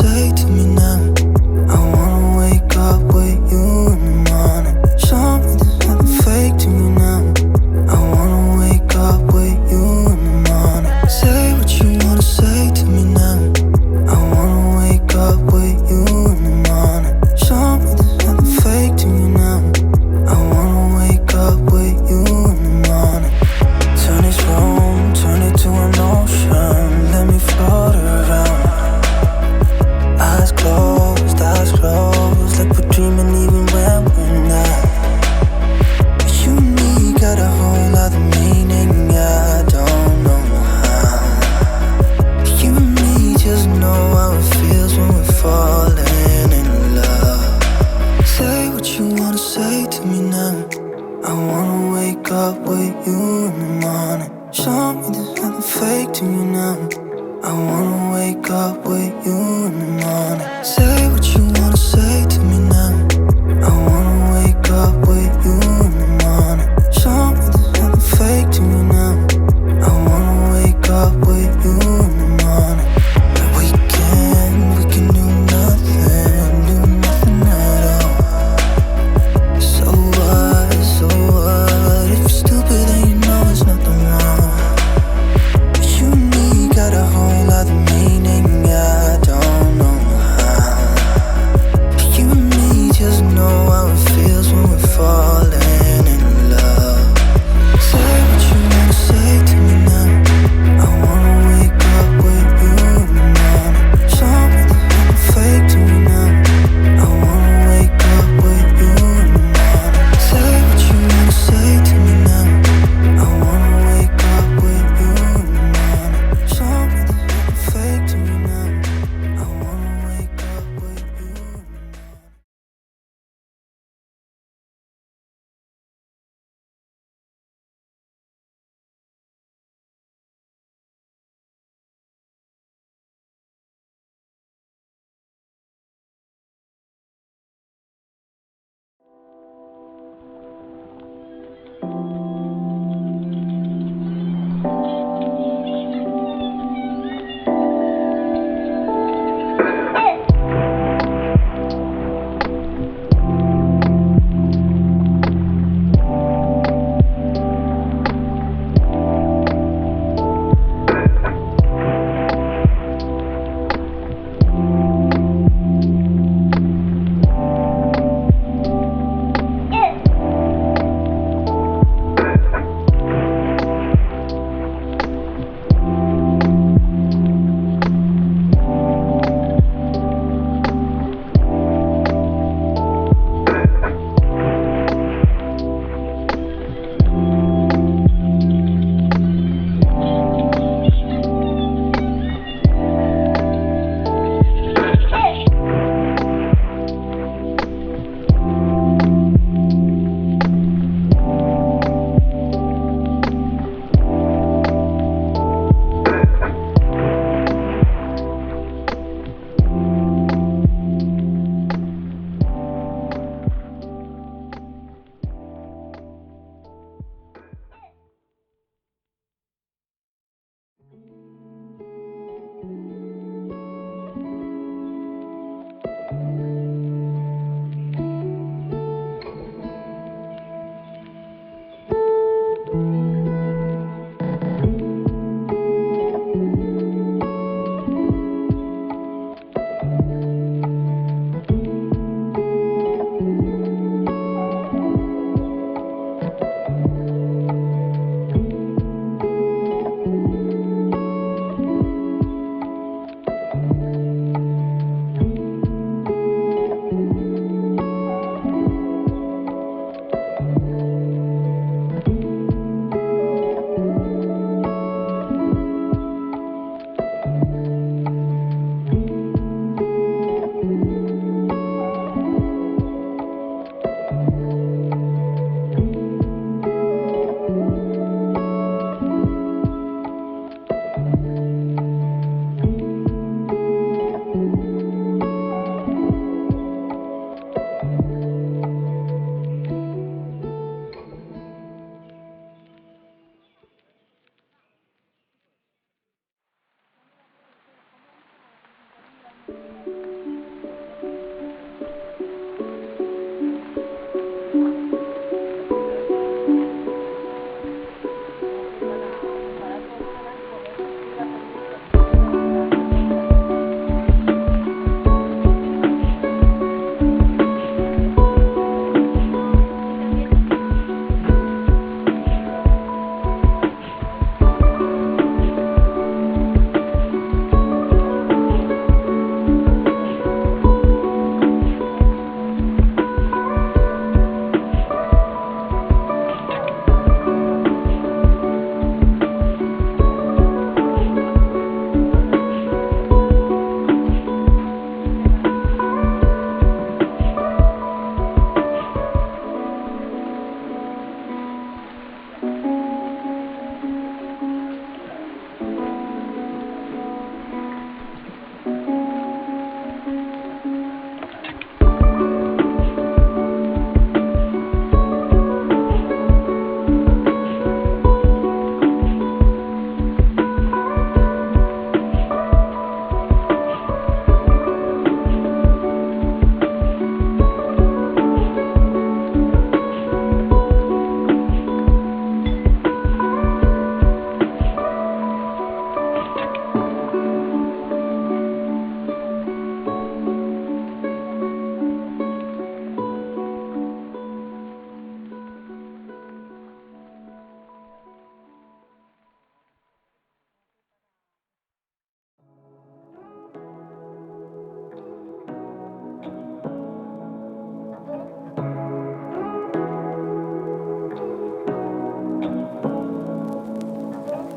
say to me now? I wanna wake up with you in the morning. Show me there's nothing fake to me now. I wanna wake up with you in the morning. Say what you wanna say to me now. I wanna wake up with you in the morning. Show me there's nothing fake to me now. I wanna wake up with you in the morning. Turn this room, turn it to an ocean. Let me float around. Eyes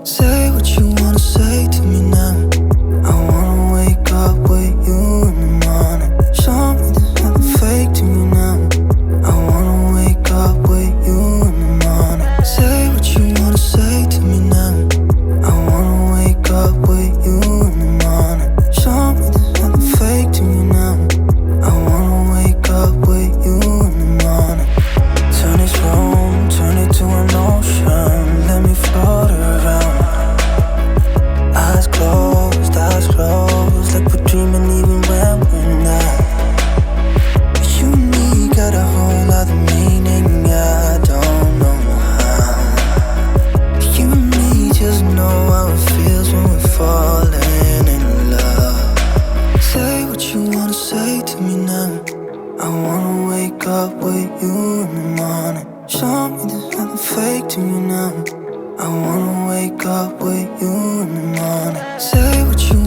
Say what you wanna say to me now. I wanna wake up with you in the morning. Show me there's nothing fake to me now. I wanna wake up with you in the morning. Say what you wanna say to me now. I wanna wake up with you in the morning. Show me there's nothing fake to me now. I wanna wake up with you in the morning. Turn this room, turn it to an ocean. Let me float around. Eyes closed, like we're dreaming even when we're not. You and me got a whole other meaning, I don't know how. You and me just know how it feels when we're falling in love. Say what you wanna say to me now. I wanna wake up with you in the morning. Show me there's nothing fake to me now. I wanna wake up with you in the morning. Say what you